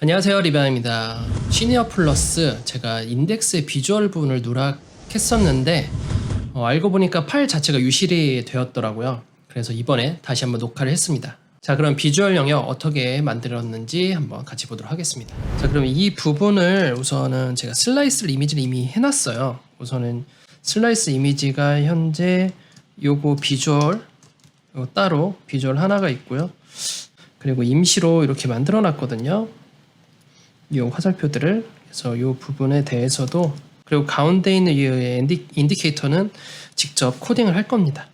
안녕하세요, 리바입니다. 시니어 플러스 제가 인덱스의 비주얼 부분을 누락했었는데 알고 보니까 파일 자체가 유실이 되었더라고요. 그래서 이번에 다시 한번 녹화를 했습니다. 자, 그럼 비주얼 영역 어떻게 만들었는지 한번 같이 보도록 하겠습니다. 자, 그럼 이 부분을 우선은 제가 슬라이스 이미지를 이미 해놨어요. 우선은 슬라이스 이미지가 현재 요거 비주얼 요거 따로 비주얼 하나가 있고요. 그리고 임시로 이렇게 만들어 놨거든요. 이 화살표들을. 그래서 이 부분에 대해서도, 그리고 가운데 있는 이 인디케이터는 직접 코딩을 할 겁니다.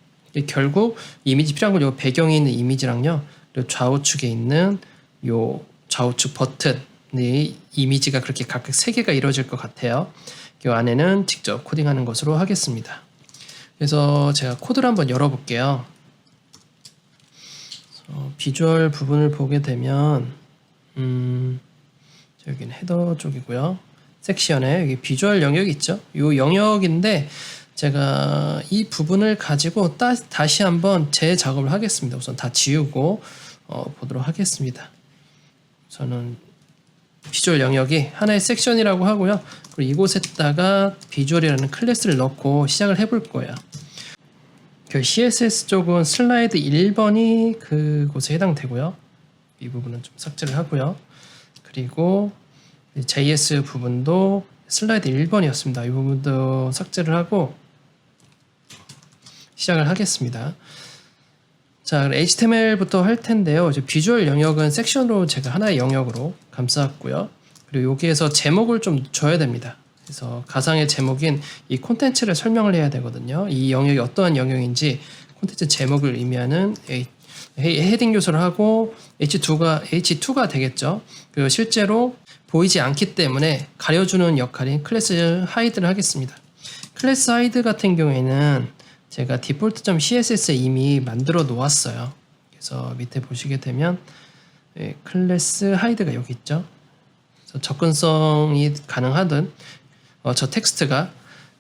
결국 이미지 필요한 건 이 배경에 있는 이미지랑요, 그리고 좌우측에 있는 이 좌우측 버튼의 이미지가 그렇게 각각 3개가 이루어질 것 같아요. 이 안에는 직접 코딩하는 것으로 하겠습니다. 그래서 제가 코드를 한번 열어볼게요. 비주얼 부분을 보게 되면 여기는 헤더 쪽이고요. 섹션에 여기 비주얼 영역이 있죠. 이 영역인데 제가 이 부분을 가지고 다시 한번 재작업을 하겠습니다. 우선 다 지우고 보도록 하겠습니다. 저는 비주얼 영역이 하나의 섹션이라고 하고요. 그리고 이곳에다가 비주얼이라는 클래스를 넣고 시작을 해볼 거예요. 그 CSS 쪽은 슬라이드 1번이 그곳에 해당되고요. 이 부분은 좀 삭제를 하고요. 그리고 JS 부분도 슬라이드 1번이었습니다. 이 부분도 삭제를 하고 시작을 하겠습니다. 자, HTML부터 할 텐데요. 이제 비주얼 영역은 섹션으로 제가 하나의 영역으로 감쌌고요. 그리고 여기에서 제목을 좀 줘야 됩니다. 그래서 가상의 제목인 이 콘텐츠를 설명을 해야 되거든요. 이 영역이 어떠한 영역인지 콘텐츠 제목을 의미하는 헤딩 요소를 하고 H2가 되겠죠. 그리고 실제로 보이지 않기 때문에 가려주는 역할인 클래스 하이드를 하겠습니다. 클래스 하이드 같은 경우에는 제가 디폴트.css에 이미 만들어 놓았어요. 그래서 밑에 보시게 되면 클래스 하이드가 여기 있죠. 그래서 접근성이 가능하든 저 텍스트가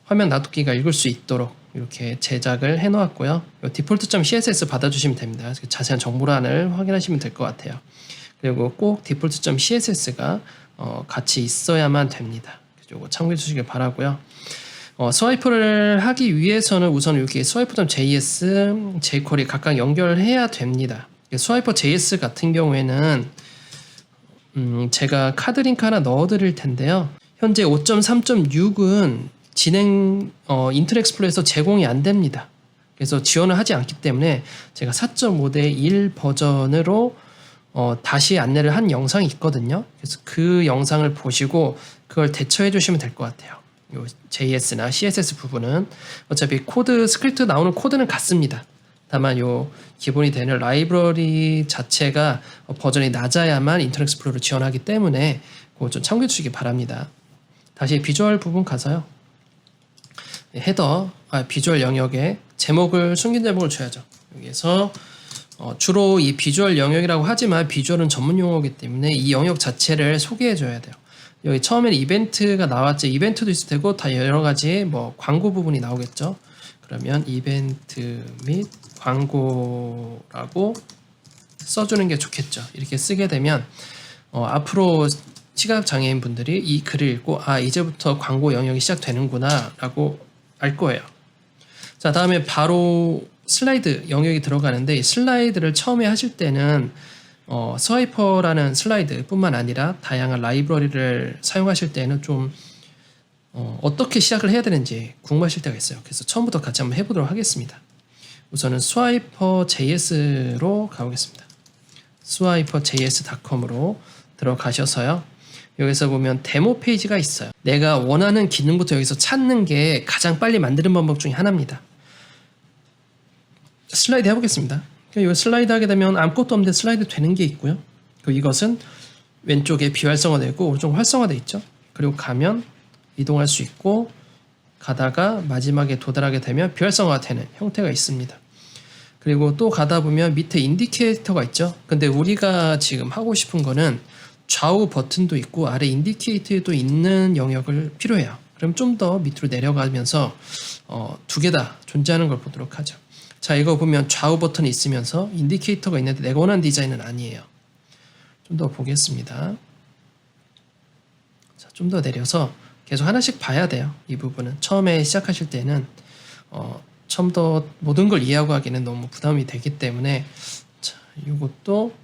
화면 놔두기가 읽을 수 있도록 이렇게 제작을 해 놓았고요. 디폴트.css 받아주시면 됩니다. 자세한 정보란을 확인하시면 될 것 같아요. 그리고 꼭 디폴트.css가 같이 있어야만 됩니다. 이거 참고해 주시길 바라고요. 스와이프를 하기 위해서는 우선 이렇게 스와이프.js, jQuery 각각 연결해야 됩니다. 스와이퍼 JS 같은 경우에는 제가 카드 링크 하나 넣어 드릴 텐데요. 현재 5.3.6은 인터넷 익스플로러에서 제공이 안 됩니다. 그래서 지원을 하지 않기 때문에 제가 4.5대 1 버전으로 다시 안내를 한 영상이 있거든요. 그래서 그 영상을 보시고 그걸 대처해 주시면 될 것 같아요. 요 JS나 CSS 부분은 어차피 스크립트 나오는 코드는 같습니다. 다만 요 기본이 되는 라이브러리 자체가 버전이 낮아야만 인터넷 익스플로러를 지원하기 때문에 그거 좀 참고해 주시기 바랍니다. 다시 비주얼 부분 가서요. 비주얼 영역에 숨긴 제목을 줘야죠. 여기에서 주로 이 비주얼 영역이라고 하지만 비주얼은 전문 용어이기 때문에 이 영역 자체를 소개해 줘야 돼요. 여기 처음에는 이벤트가 나왔지. 이벤트도 있을 테고 다 여러 가지 광고 부분이 나오겠죠. 그러면 이벤트 및 광고라고 써주는 게 좋겠죠. 이렇게 쓰게 되면 앞으로 시각장애인 분들이 이 글을 읽고 이제부터 광고 영역이 시작되는구나 라고 알 거예요. 자, 다음에 바로 슬라이드 영역이 들어가는데, 이 슬라이드를 처음에 하실 때는 스와이퍼라는 슬라이드 뿐만 아니라 다양한 라이브러리를 사용하실 때는 좀 어떻게 시작을 해야 되는지 궁금하실 때가 있어요. 그래서 처음부터 같이 한번 해보도록 하겠습니다. 우선은 스와이퍼 JS로 가보겠습니다. swiperjs.com으로 들어가셔서요. 여기서 보면 데모 페이지가 있어요. 내가 원하는 기능부터 여기서 찾는 게 가장 빨리 만드는 방법 중에 하나입니다. 슬라이드 해보겠습니다. 이 슬라이드 하게 되면 아무것도 없는데 슬라이드 되는 게 있고요. 그리고 이것은 왼쪽에 비활성화되고 오른쪽 활성화되어 있죠. 그리고 가면 이동할 수 있고 가다가 마지막에 도달하게 되면 비활성화되는 형태가 있습니다. 그리고 또 가다 보면 밑에 인디케이터가 있죠. 근데 우리가 지금 하고 싶은 거는 좌우 버튼도 있고 아래 인디케이터도 있는 영역을 필요해요. 그럼 좀 더 밑으로 내려가면서 두 개 다 존재하는 걸 보도록 하죠. 자, 이거 보면 좌우 버튼이 있으면서 인디케이터가 있는데 내가 원하는 디자인은 아니에요. 좀 더 보겠습니다. 좀 더 내려서 계속 하나씩 봐야 돼요. 이 부분은 처음에 시작하실 때는 처음부터 모든 걸 이해하고 하기는 너무 부담이 되기 때문에 자, 이것도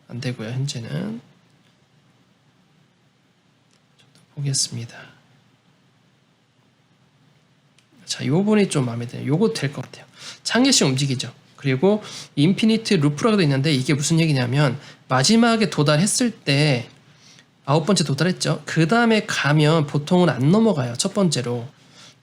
안 되고요. 현재는 좀 더 보겠습니다. 자, 이 부분이 좀 마음에 드네요. 요거 될 것 같아요. 한 개씩 움직이죠. 그리고 인피니트 루프라고도 있는데 이게 무슨 얘기냐면 마지막에 도달했을 때 9번째 도달했죠. 그 다음에 가면 보통은 안 넘어가요. 첫 번째로.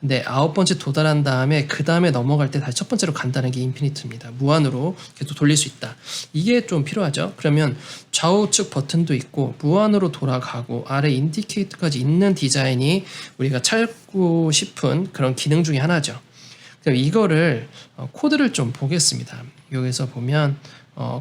근데 9번째 도달한 다음에 그 다음에 넘어갈 때 다시 첫 번째로 간다는 게 인피니트입니다. 무한으로 계속 돌릴 수 있다. 이게 좀 필요하죠. 그러면 좌우측 버튼도 있고 무한으로 돌아가고 아래 인디케이터까지 있는 디자인이 우리가 찾고 싶은 그런 기능 중에 하나죠. 그럼 이거를 코드를 좀 보겠습니다. 여기서 보면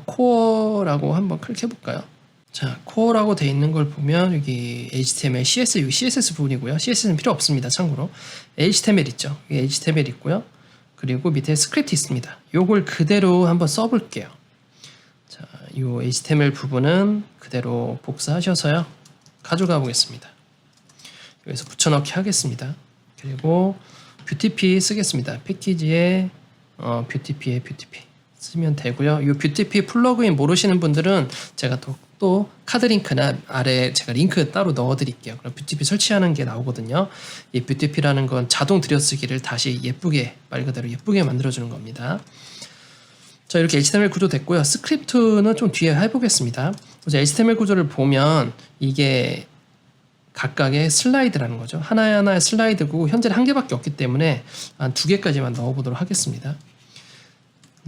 코어라고 한번 클릭해 볼까요? 자, 코어라고 돼 있는 걸 보면 여기 HTML, CSS, 여기 CSS 부분이고요. CSS는 필요 없습니다. 참고로 HTML 있죠. 여기 HTML 있고요. 그리고 밑에 스크립트 있습니다. 요걸 그대로 한번 써볼게요. 자, 요 HTML 부분은 그대로 복사하셔서요. 가져가 보겠습니다. 여기서 붙여넣기 하겠습니다. 그리고 뷰티피 쓰겠습니다. 패키지에 뷰티피에 뷰티피 쓰면 되고요. 이 뷰티피 플러그인 모르시는 분들은 제가 또 카드 링크나 아래 제가 링크 따로 넣어 드릴게요. 그럼 뷰티피 설치하는 게 나오거든요. 이 뷰티피라는 건 자동 들여쓰기를 다시 예쁘게 말 그대로 예쁘게 만들어 주는 겁니다. 자, 이렇게 HTML 구조 됐고요. 스크립트는 좀 뒤에 해보겠습니다. 그래서 HTML 구조를 보면 이게 각각의 슬라이드라는 거죠. 하나하나의 슬라이드고 현재는 한 개밖에 없기 때문에 한 2개까지만 넣어보도록 하겠습니다.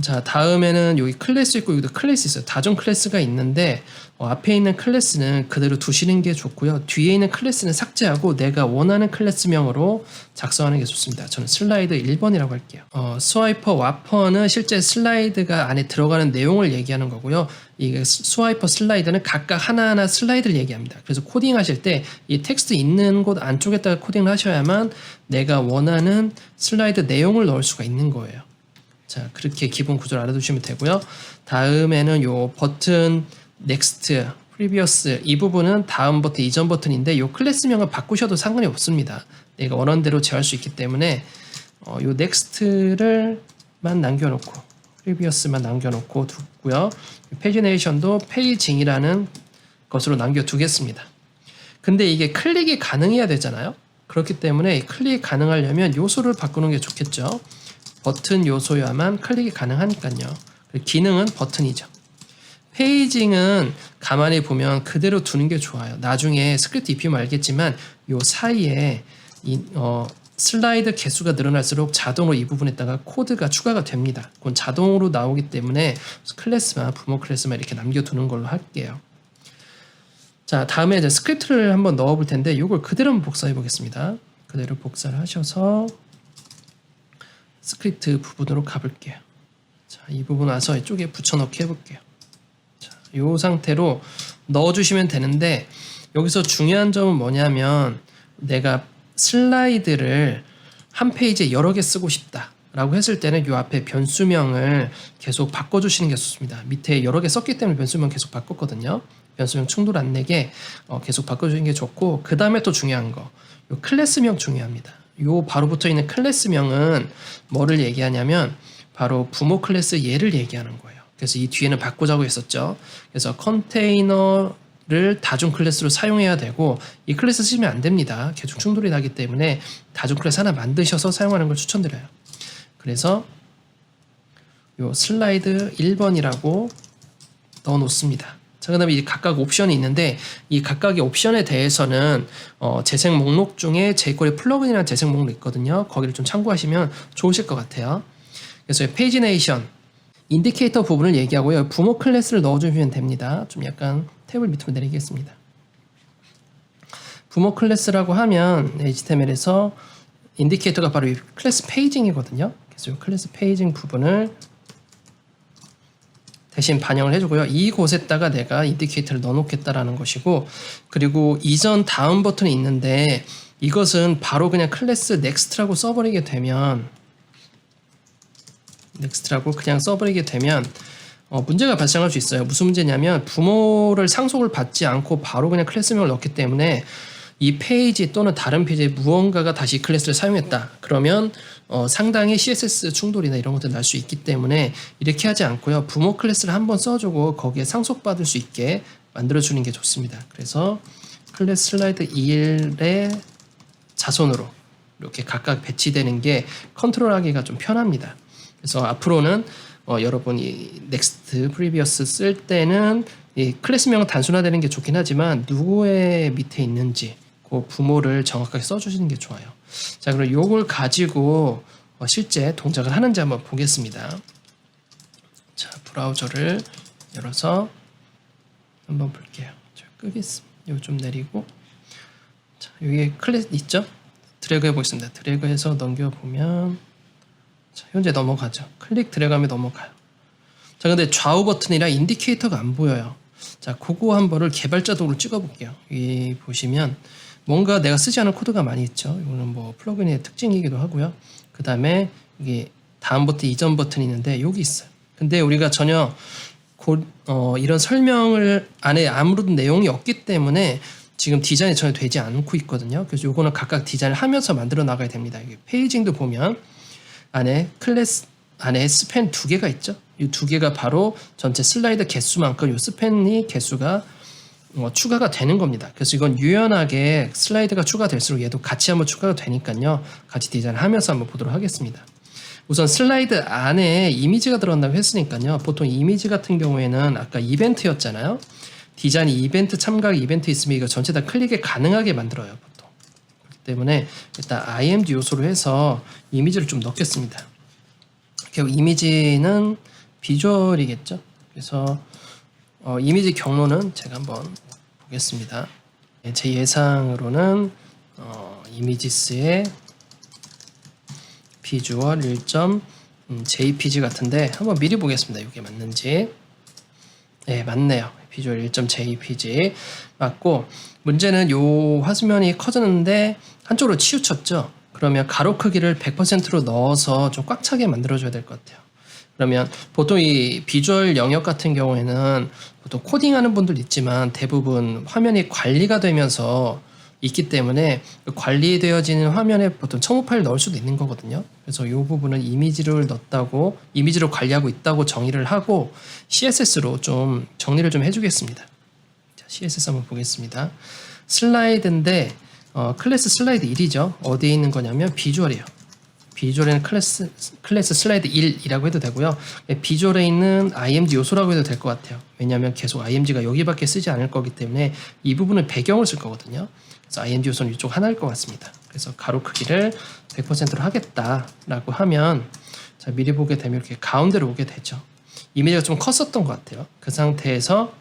자, 다음에는 여기 클래스 있고 여기도 클래스 있어요. 다중 클래스가 있는데 앞에 있는 클래스는 그대로 두시는 게 좋고요. 뒤에 있는 클래스는 삭제하고 내가 원하는 클래스명으로 작성하는 게 좋습니다. 저는 슬라이드 1번이라고 할게요. 스와이퍼 와퍼는 실제 슬라이드가 안에 들어가는 내용을 얘기하는 거고요. 이 스와이퍼 슬라이드는 각각 하나하나 슬라이드를 얘기합니다. 그래서 코딩하실 때 이 텍스트 있는 곳 안쪽에다가 코딩을 하셔야만 내가 원하는 슬라이드 내용을 넣을 수가 있는 거예요. 자, 그렇게 기본 구조를 알아두시면 되고요. 다음에는 요 버튼 넥스트, 프리비어스 이 부분은 다음 버튼, 이전 버튼인데 요 클래스명을 바꾸셔도 상관이 없습니다. 내가 원하는 대로 제어할 수 있기 때문에 요 넥스트를만 남겨놓고 프리비어스만 남겨놓고 두고요. 패지네이션도 페이징이라는 것으로 남겨두겠습니다. 근데 이게 클릭이 가능해야 되잖아요. 그렇기 때문에 클릭이 가능하려면 요소를 바꾸는 게 좋겠죠. 버튼 요소여야만 클릭이 가능하니까요. 기능은 버튼이죠. 페이징은 가만히 보면 그대로 두는 게 좋아요. 나중에 스크립트 입히면 알겠지만 요 사이에 슬라이드 개수가 늘어날수록 자동으로 이 부분에다가 코드가 추가가 됩니다. 그건 자동으로 나오기 때문에 클래스만 부모 클래스만 이렇게 남겨두는 걸로 할게요. 자, 다음에 이제 스크립트를 한번 넣어볼 텐데 이걸 그대로 한번 복사해 보겠습니다. 그대로 복사를 하셔서 스크립트 부분으로 가볼게요. 자, 이 부분 와서 이쪽에 붙여넣기 해볼게요. 자, 이 상태로 넣어주시면 되는데 여기서 중요한 점은 뭐냐면 내가 슬라이드를 한 페이지에 여러 개 쓰고 싶다 라고 했을 때는 이 앞에 변수명을 계속 바꿔주시는 게 좋습니다. 밑에 여러 개 썼기 때문에 변수명 계속 바꿨거든요. 변수명 충돌 안 내게 계속 바꿔주는 게 좋고, 그 다음에 또 중요한 거, 요 클래스명 중요합니다. 요 바로 붙어 있는 클래스명은 뭐를 얘기하냐면 바로 부모 클래스 얘를 얘기하는 거예요. 그래서 이 뒤에는 바꾸자고 했었죠. 그래서 컨테이너를 다중 클래스로 사용해야 되고 이 클래스 쓰시면 안 됩니다. 계속 충돌이 나기 때문에 다중 클래스 하나 만드셔서 사용하는 걸 추천드려요. 그래서 요 슬라이드 1번이라고 넣어 놓습니다. 자, 그 다음에 이 각각 옵션이 있는데 이 각각의 옵션에 대해서는 재생 목록 중에 jQuery 플러그인이라는 재생 목록이 있거든요. 거기를 좀 참고하시면 좋으실 것 같아요. 그래서 페이지네이션, 인디케이터 부분을 얘기하고요. 부모 클래스를 넣어주시면 됩니다. 좀 약간 탭을 밑으로 내리겠습니다. 부모 클래스라고 하면 HTML에서 인디케이터가 바로 이 클래스 페이징이거든요. 그래서 이 클래스 페이징 부분을 대신 반영을 해주고요. 이곳에다가 내가 인디케이터를 넣어놓겠다라는 것이고, 그리고 이전 다음 버튼이 있는데 이것은 바로 그냥 클래스 넥스트라고 써버리게 되면 문제가 발생할 수 있어요. 무슨 문제냐면 부모를 상속을 받지 않고 바로 그냥 클래스명을 넣기 때문에 이 페이지 또는 다른 페이지에 무언가가 다시 클래스를 사용했다. 그러면 상당히 CSS 충돌이나 이런 것들 날 수 있기 때문에 이렇게 하지 않고요. 부모 클래스를 한번 써주고 거기에 상속받을 수 있게 만들어주는 게 좋습니다. 그래서 클래스 슬라이드 1의 자손으로 이렇게 각각 배치되는 게 컨트롤하기가 좀 편합니다. 그래서 앞으로는 여러분이 next, previous 쓸 때는 이 클래스명은 단순화되는 게 좋긴 하지만 누구의 밑에 있는지 그 부모를 정확하게 써주시는 게 좋아요. 자, 그럼 요걸 가지고 실제 동작을 하는지 한번 보겠습니다. 자, 브라우저를 열어서 한번 볼게요. 끄겠습니다. 요 좀 내리고, 자, 여기 클래스 있죠? 드래그 해보겠습니다. 드래그해서 넘겨보면, 자, 현재 넘어가죠. 클릭 드래그하면 넘어가요. 자, 근데 좌우 버튼이라 인디케이터가 안 보여요. 자, 그거 한 번을 개발자동으로 찍어볼게요. 여기 보시면 뭔가 내가 쓰지 않은 코드가 많이 있죠. 이거는 뭐 플러그인의 특징이기도 하고요. 그 다음에 이게 다음 버튼, 이전 버튼이 있는데 여기 있어요. 근데 우리가 전혀 이런 설명을 안에 아무런 내용이 없기 때문에 지금 디자인이 전혀 되지 않고 있거든요. 그래서 요거는 각각 디자인을 하면서 만들어 나가야 됩니다. 이게 페이징도 보면 안에 클래스 안에 스팬 2개가 있죠. 이 2개가 바로 전체 슬라이드 개수만큼 이 스팬이 개수가 추가가 되는 겁니다. 그래서 이건 유연하게 슬라이드가 추가될수록 얘도 같이 한번 추가가 되니까요. 같이 디자인을 하면서 한번 보도록 하겠습니다. 우선 슬라이드 안에 이미지가 들어간다고 했으니까요. 보통 이미지 같은 경우에는 아까 이벤트였잖아요. 디자인 이벤트, 참가 이벤트 있으면 이거 전체 다 클릭이 가능하게 만들어요. 보통. 그렇기 때문에 일단 IMG 요소로 해서 이미지를 좀 넣겠습니다. 이미지는 비주얼이겠죠. 그래서 이미지 경로는 제가 한번 보겠습니다. 제 예상으로는 이미지스의 비주얼 1.jpg 같은데 한번 미리 보겠습니다. 이게 맞는지. 네, 맞네요. 비주얼 1.jpg 맞고, 문제는 요 화면이 커졌는데 한쪽으로 치우쳤죠. 그러면 가로 크기를 100%로 넣어서 좀 꽉 차게 만들어줘야 될 것 같아요. 그러면 보통 이 비주얼 영역 같은 경우에는 보통 코딩하는 분들 있지만 대부분 화면이 관리가 되면서 있기 때문에 관리되어지는 화면에 보통 첨부 파일 넣을 수도 있는 거거든요. 그래서 이 부분은 이미지를 넣었다고, 이미지로 관리하고 있다고 정의를 하고 CSS로 좀 정리를 좀 해주겠습니다. 자, CSS 한번 보겠습니다. 슬라이드인데 클래스 슬라이드 1이죠. 어디에 있는 거냐면 비주얼이에요. 비주얼에는 클래스 슬라이드 1이라고 해도 되고요. 비주얼에 있는 IMG 요소라고 해도 될 것 같아요. 왜냐하면 계속 IMG가 여기밖에 쓰지 않을 거기 때문에 이 부분은 배경을 쓸 거거든요. 그래서 IMG 요소는 이쪽 하나일 것 같습니다. 그래서 가로 크기를 100%로 하겠다라고 하면, 자, 미리 보게 되면 이렇게 가운데로 오게 되죠. 이미지가 좀 컸었던 것 같아요. 그 상태에서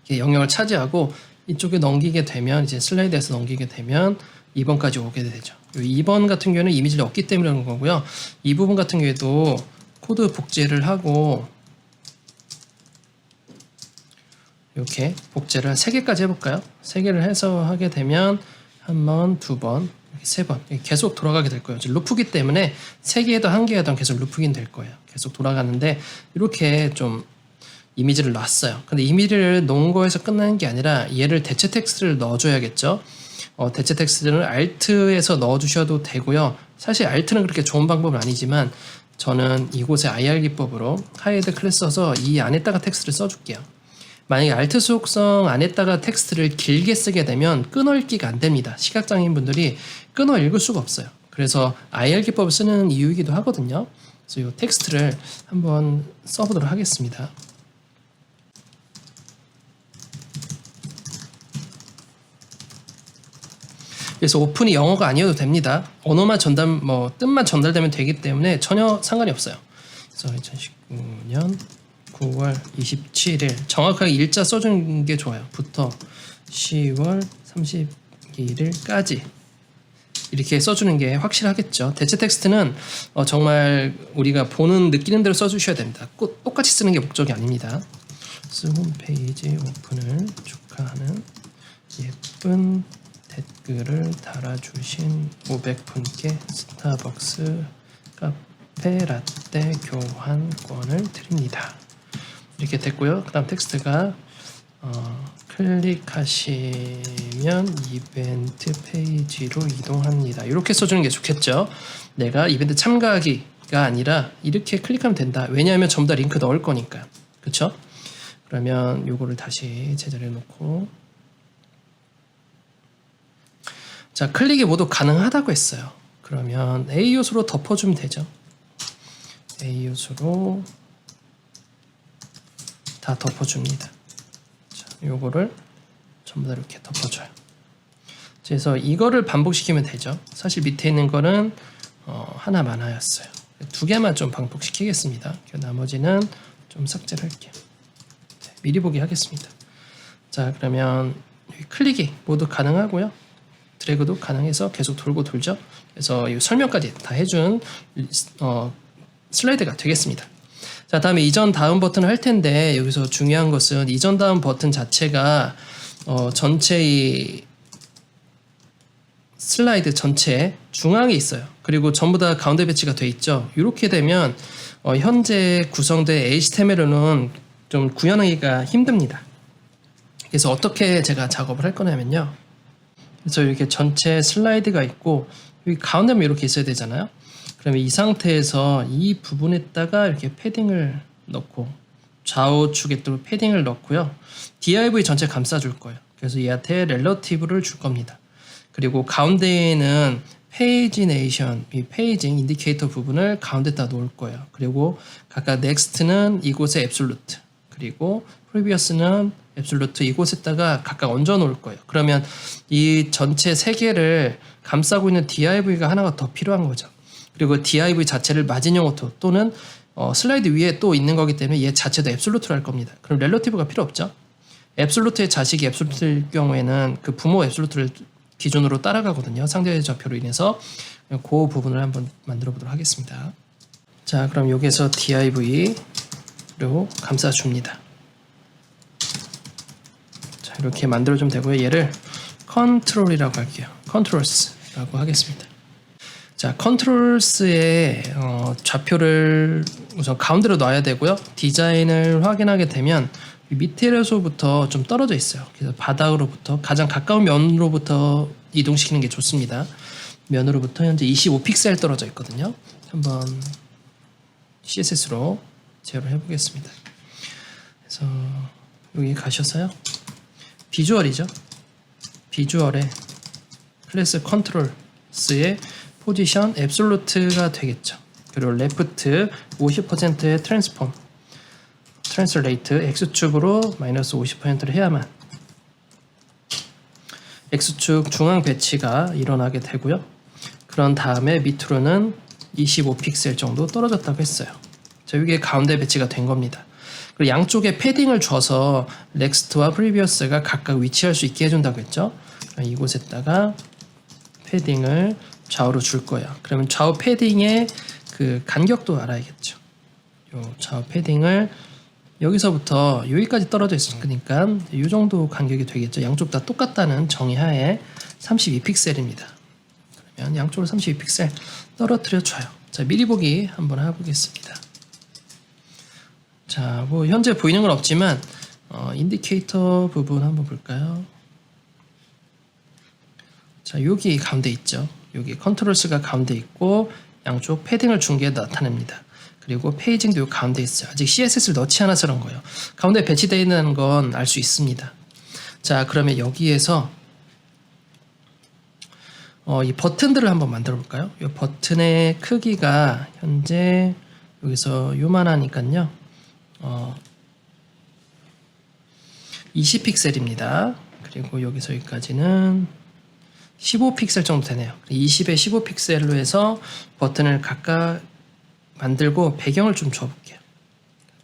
영역을 차지하고 이쪽에 넘기게 되면, 이제 슬라이드에서 넘기게 되면 2번까지 오게 되죠. 2번 같은 경우는 이미지를 얻기 때문에 그런 거고요. 이 부분 같은 경우에도 코드 복제를 하고 이렇게 복제를 3개까지 해볼까요? 3개를 해서 하게 되면 한 번, 2번, 3번 계속 돌아가게 될 거예요. 루프기 때문에 3개에도 1개에도 계속 루프긴 될 거예요. 계속 돌아가는데 이렇게 좀 이미지를 놨어요. 근데 이미지를 놓은 거에서 끝나는 게 아니라 얘를 대체 텍스트를 넣어줘야겠죠. 대체 텍스트는 Alt에서 넣어주셔도 되고요. 사실 Alt는 그렇게 좋은 방법은 아니지만 저는 이곳에 IR 기법으로 하이드 클래스 써서 이 안에다가 텍스트를 써줄게요. 만약에 Alt 속성 안에다가 텍스트를 길게 쓰게 되면 끊어읽기가 안 됩니다. 시각장애인 분들이 끊어 읽을 수가 없어요. 그래서 IR 기법을 쓰는 이유이기도 하거든요. 그래서 이 텍스트를 한번 써보도록 하겠습니다. 그래서 오픈이 영어가 아니어도 됩니다. 언어만 뜻만 전달되면 되기 때문에 전혀 상관이 없어요. 그래서 2019년 9월 27일 정확하게 일자 써주는 게 좋아요. 부터 10월 31일까지 이렇게 써주는 게 확실하겠죠. 대체 텍스트는 정말 우리가 보는 느끼는 대로 써주셔야 됩니다. 똑같이 쓰는 게 목적이 아닙니다. 홈페이지 오픈을 축하하는 예쁜 댓글을 달아주신 500분께 스타벅스 카페 라떼 교환권을 드립니다. 이렇게 됐고요. 그 다음 텍스트가 클릭하시면 이벤트 페이지로 이동합니다. 이렇게 써주는 게 좋겠죠. 내가 이벤트 참가하기가 아니라 이렇게 클릭하면 된다. 왜냐하면 전부 다 링크 넣을 거니까. 그쵸? 그러면 요거를 다시 제자리에 놓고, 자, 클릭이 모두 가능하다고 했어요. 그러면 A 요소로 덮어주면 되죠. A 요소로 다 덮어줍니다. 자, 요거를 전부 다 이렇게 덮어줘요. 그래서 이거를 반복시키면 되죠. 사실 밑에 있는 거는 하나만 하였어요. 두 개만 좀 반복시키겠습니다. 나머지는 좀 삭제를 할게요. 네, 미리 보기 하겠습니다. 자, 그러면 클릭이 모두 가능하고요. 드래그도 가능해서 계속 돌고 돌죠. 그래서 이 설명까지 다 해준 슬라이드가 되겠습니다. 자, 다음에 이전 다음 버튼을 할 텐데, 여기서 중요한 것은 이전 다음 버튼 자체가 전체 이 슬라이드 전체 중앙에 있어요. 그리고 전부 다 가운데 배치가 돼 있죠. 이렇게 되면 현재 구성된 HTML은 좀 구현하기가 힘듭니다. 그래서 어떻게 제가 작업을 할 거냐면요. 그래서 이렇게 전체 슬라이드가 있고 여기 가운데면 이렇게 있어야 되잖아요. 그러면 이 상태에서 이 부분에다가 이렇게 패딩을 넣고 좌우측에 또 패딩을 넣고요. div 전체 감싸줄 거예요. 그래서 얘한테 렐러티브를 줄 겁니다. 그리고 가운데에는 페이지 네이션, 이 페이징 인디케이터 부분을 가운데다 놓을 거예요. 그리고 각각 넥스트는 이곳에 앱솔루트, 그리고 프리비어스는 앱솔루트 이곳에다가 각각 얹어 놓을 거예요. 그러면 이 전체 세 개를 감싸고 있는 div가 하나가 더 필요한 거죠. 그리고 div 자체를 마진형 오토 또는 슬라이드 위에 또 있는 거기 때문에 얘 자체도 앱솔루트로 할 겁니다. 그럼 렐러티브가 필요 없죠. 앱솔루트의 자식이 앱솔루트일 경우에는 그 부모 앱솔루트를 기준으로 따라가거든요. 상대 좌표로 인해서 그 부분을 한번 만들어 보도록 하겠습니다. 자, 그럼 여기에서 div로 감싸줍니다. 자, 이렇게 만들어주면 되고요. 얘를 컨트롤이라고 할게요. 컨트롤스라고 하겠습니다. 자, 컨트롤스의 좌표를 우선 가운데로 놔야 되고요. 디자인을 확인하게 되면 밑에서부터 좀 떨어져 있어요. 그래서 바닥으로부터 가장 가까운 면으로부터 이동시키는 게 좋습니다. 면으로부터 현재 25픽셀 떨어져 있거든요. 한번 CSS로 제어를 해보겠습니다. 그래서 여기 가셔서요. 비주얼이죠. 비주얼에 클래스 컨트롤스의 포지션 앱솔루트가 되겠죠. 그리고 레프트 50%의 트랜스폼 트랜스레이트 X축으로 마이너스 50%를 해야만 X축 중앙 배치가 일어나게 되고요. 그런 다음에 밑으로는 25픽셀 정도 떨어졌다고 했어요. 자, 이게 가운데 배치가 된 겁니다. 그리고 양쪽에 패딩을 줘서 넥스트와 프리비어스가 각각 위치할 수 있게 해준다고 했죠. 이곳에다가 패딩을 좌우로 줄 거예요. 그러면 좌우 패딩의 그 간격도 알아야겠죠. 요 좌우 패딩을 여기서부터 여기까지 떨어져 있으니까 이 정도 간격이 되겠죠. 양쪽 다 똑같다는 정의하에 32픽셀입니다. 그러면 양쪽으로 32픽셀 떨어뜨려 줘요. 자, 미리 보기 한번 해보겠습니다. 자, 뭐 현재 보이는 건 없지만 인디케이터 부분 한번 볼까요? 자, 여기 가운데 있죠. 여기 컨트롤스가 가운데 있고 양쪽 패딩을 준 게 나타납니다. 그리고 페이징도 요 가운데 있어요. 아직 CSS를 넣지 않아서 그런 거예요. 가운데 배치되어 있는 건 알 수 있습니다. 자, 그러면 여기에서 이 버튼들을 한번 만들어 볼까요? 이 버튼의 크기가 현재 여기서 요만하니까요. 20픽셀입니다. 그리고 여기서 여기까지는 15픽셀 정도 되네요. 20에 15픽셀로 해서 버튼을 각각 만들고 배경을 좀 줘볼게요.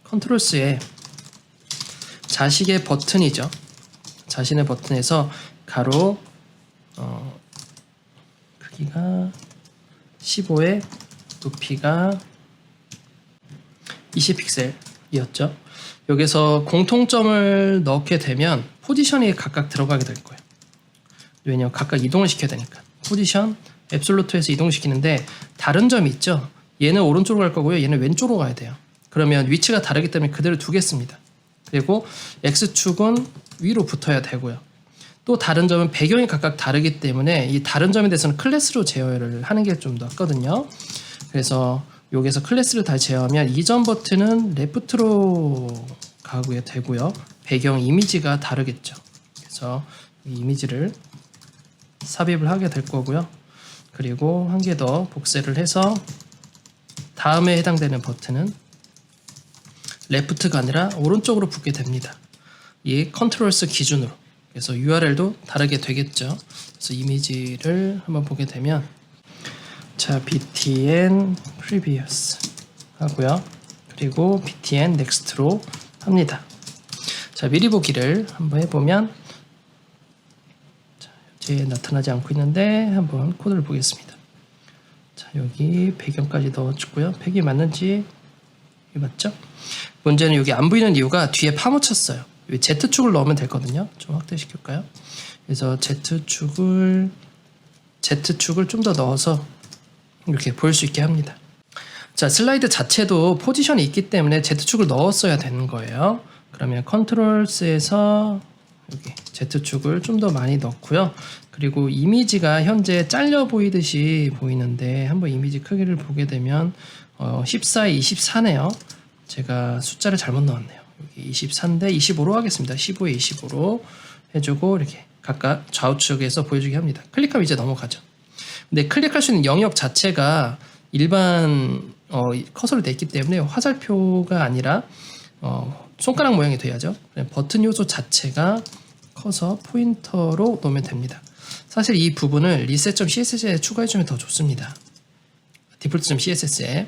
컨트롤스에 자식의 버튼이죠. 자신의 버튼에서 가로 크기가 15에 높이가 20픽셀이었죠. 여기서 공통점을 넣게 되면 포지션이 각각 들어가게 될 거예요. 왜냐면 각각 이동을 시켜야 되니까. 포지션, 앱솔루트에서 이동시키는데 다른 점이 있죠. 얘는 오른쪽으로 갈 거고요. 얘는 왼쪽으로 가야 돼요. 그러면 위치가 다르기 때문에 그대로 두겠습니다. 그리고 X축은 위로 붙어야 되고요. 또 다른 점은 배경이 각각 다르기 때문에 이 다른 점에 대해서는 클래스로 제어를 하는 게 좀 낫거든요. 그래서 여기서 클래스를 다 제어하면 이전 버튼은 레프트로 가고요 되고요. 배경 이미지가 다르겠죠. 그래서 이 이미지를 삽입을 하게 될 거고요. 그리고 한 개 더 복사를 해서 다음에 해당되는 버튼은 레프트가 아니라 오른쪽으로 붙게 됩니다. 이 컨트롤스 기준으로. 그래서 URL도 다르게 되겠죠. 그래서 이미지를 한번 보게 되면 자, btn previous 하고요. 그리고 btn next로 합니다. 자, 미리 보기를 한번 해보면 자, 현재 나타나지 않고 있는데 한번 코드를 보겠습니다. 자, 여기 배경까지 넣어주고요. 팩이 맞는지 맞죠? 문제는 여기 안 보이는 이유가 뒤에 파묻혔어요. Z축을 넣으면 되거든요. 좀 확대시킬까요? 그래서 Z축을 좀 더 넣어서 이렇게 보일 수 있게 합니다. 자, 슬라이드 자체도 포지션이 있기 때문에 Z축을 넣었어야 되는 거예요. 그러면 컨트롤스에서 여기 Z축을 좀 더 많이 넣고요. 그리고 이미지가 현재 잘려 보이듯이 보이는데 한번 이미지 크기를 보게 되면 14에 24네요. 제가 숫자를 잘못 넣었네요. 여기 24인데 25로 하겠습니다. 15에 25로 해주고 이렇게 각각 좌우측에서 보여주게 합니다. 클릭하면 이제 넘어가죠. 근데 클릭할 수 있는 영역 자체가 일반 커서로 되어 있기 때문에 화살표가 아니라 손가락 모양이 돼야죠. 버튼 요소 자체가 커서 포인터로 놓으면 됩니다. 사실 이 부분을 reset.css에 추가해주면 더 좋습니다. default.css에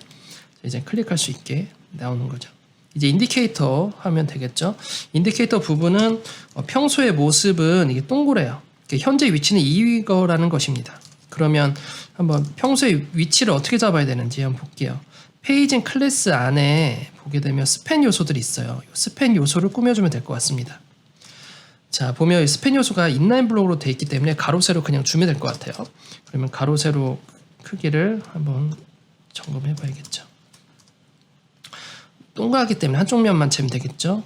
이제 클릭할 수 있게 나오는 거죠. 이제 인디케이터 하면 되겠죠. 인디케이터 부분은 평소의 모습은 이게 동그래요. 현재 위치는 이거라는 것입니다. 그러면 한번 평소의 위치를 어떻게 잡아야 되는지 한번 볼게요. 페이징 클래스 안에 보게 되면 스팬 요소들이 있어요. 스팬 요소를 꾸며주면 될 것 같습니다. 자, 보면 스팬 요소가 인라인 블록으로 되어 있기 때문에 가로 세로 그냥 주면 될 것 같아요. 그러면 가로 세로 크기를 한번 점검해 봐야겠죠. 동그랗기 때문에 한쪽 면만 재면 되겠죠.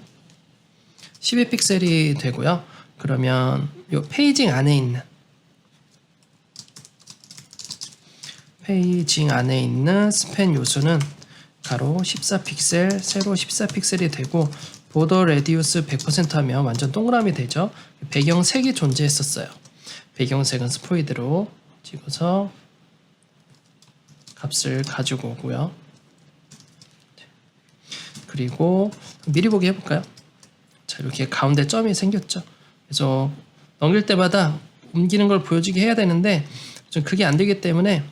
12픽셀이 되고요. 그러면 이 페이징 안에 있는 스팬 요소는 가로 14픽셀, 세로 14픽셀이 되고 보더 레디우스 100% 하면 완전 동그라미 되죠. 배경색이 존재했었어요. 배경색은 스포이드로 찍어서 값을 가지고 오고요. 그리고 미리 보기 해볼까요? 자, 이렇게 가운데 점이 생겼죠. 그래서 넘길 때마다 옮기는 걸 보여주게 해야 되는데 좀 그게 안 되기 때문에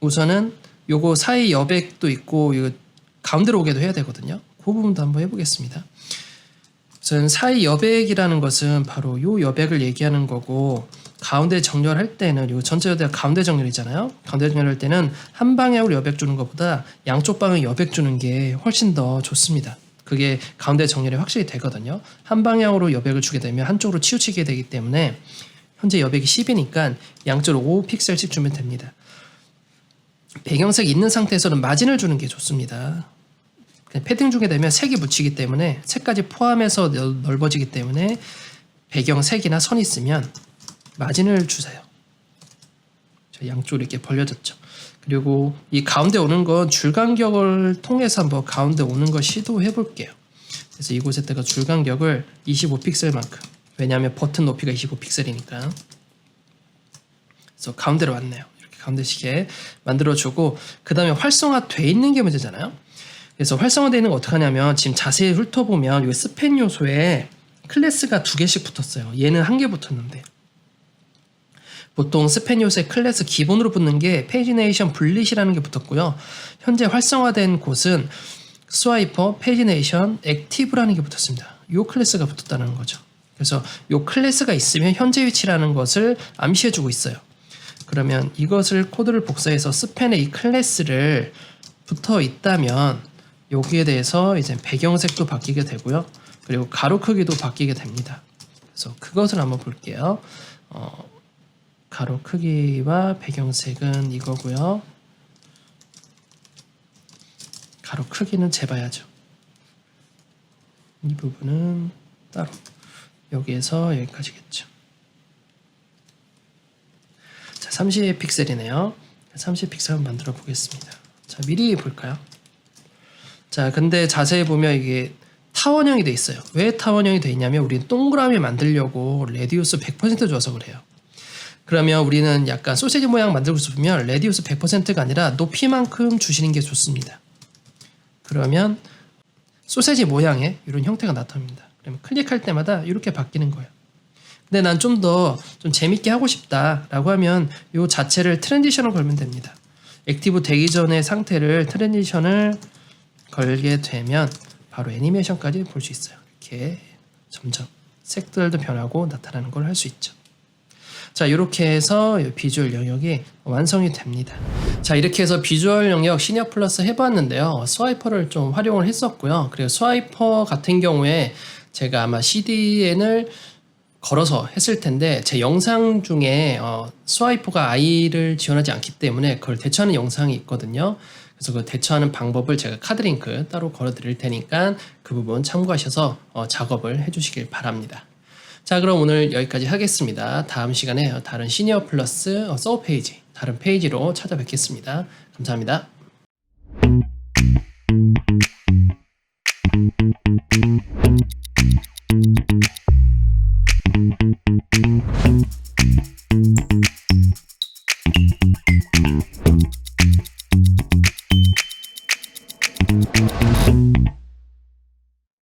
우선은 요거 사이 여백도 있고 이거 가운데로 오게도 해야 되거든요. 그 부분도 한번 해보겠습니다. 우선 사이 여백이라는 것은 바로 요 여백을 얘기하는 거고 가운데 정렬할 때는 요 전체 여백 가운데 정렬이잖아요. 가운데 정렬할 때는 한 방향으로 여백 주는 것보다 양쪽 방향 여백 주는 게 훨씬 더 좋습니다. 그게 가운데 정렬이 확실히 되거든요. 한 방향으로 여백을 주게 되면 한쪽으로 치우치게 되기 때문에 현재 여백이 10이니까 양쪽으로 5픽셀씩 주면 됩니다. 배경색 있는 상태에서는 마진을 주는 게 좋습니다. 패딩 주게 되면 색이 묻히기 때문에 색까지 포함해서 넓어지기 때문에 배경색이나 선이 있으면 마진을 주세요. 양쪽으로 이렇게 벌려졌죠. 그리고 이 가운데 오는 건 줄간격을 통해서 한번 가운데 오는 걸 시도해 볼게요. 그래서 이곳에다가 줄간격을 25픽셀만큼, 왜냐하면 버튼 높이가 25픽셀이니까. 그래서 가운데로 왔네요. 이렇게 가운데식에 만들어주고 그 다음에 활성화돼 있는 게 문제잖아요. 그래서 활성화되어 있는 거 어떻게 하냐면 지금 자세히 훑어보면 이 스팬 요소에 클래스가 2개씩 붙었어요. 얘는 1개 붙었는데 보통 스팬 요소에 클래스 기본으로 붙는 게 페이지네이션 블릿이라는 게 붙었고요. 현재 활성화된 곳은 스와이퍼, 페이지네이션, 액티브라는 게 붙었습니다. 이 클래스가 붙었다는 거죠. 그래서 이 클래스가 있으면 현재 위치라는 것을 암시해주고 있어요. 그러면 이것을 코드를 복사해서 스팬에 이 클래스를 붙어 있다면 여기에 대해서 이제 배경색도 바뀌게 되고요. 그리고 가로 크기도 바뀌게 됩니다. 그래서 그것을 한번 볼게요. 가로 크기와 배경색은 이거고요. 가로 크기는 재봐야죠. 이 부분은 따로 여기에서 여기까지겠죠. 자, 30픽셀이네요. 30픽셀 한번 만들어 보겠습니다. 자, 미리 볼까요? 자, 근데 자세히 보면 이게 타원형이 돼 있어요. 왜 타원형이 돼 있냐면 우리는 동그라미 만들려고 레디우스 100% 줘서 그래요. 그러면 우리는 약간 소세지 모양 만들고 싶으면 레디우스 100%가 아니라 높이만큼 주시는 게 좋습니다. 그러면 소세지 모양의 이런 형태가 나타납니다. 그러면 클릭할 때마다 이렇게 바뀌는 거예요. 근데 난 좀 더 좀 재밌게 하고 싶다라고 하면 이 자체를 트랜지션을 걸면 됩니다. 액티브 되기 전의 상태를 트랜지션을 걸게 되면 바로 애니메이션까지 볼 수 있어요. 이렇게 점점 색들도 변하고 나타나는 걸 할 수 있죠. 자, 이렇게 해서 비주얼 영역이 완성이 됩니다. 자, 이렇게 해서 비주얼 영역 시니어 플러스 해봤는데요. 스와이퍼를 좀 활용을 했었고요. 그리고 스와이퍼 같은 경우에 제가 아마 CDN을 걸어서 했을 텐데 제 영상 중에 스와이퍼가 I를 지원하지 않기 때문에 그걸 대처하는 영상이 있거든요. 그래서 그 대처하는 방법을 제가 카드 링크 따로 걸어 드릴 테니까 그 부분 참고하셔서 작업을 해주시길 바랍니다. 자, 그럼 오늘 여기까지 하겠습니다. 다음 시간에 다른 시니어 플러스 서브 페이지, 다른 페이지로 찾아뵙겠습니다. 감사합니다.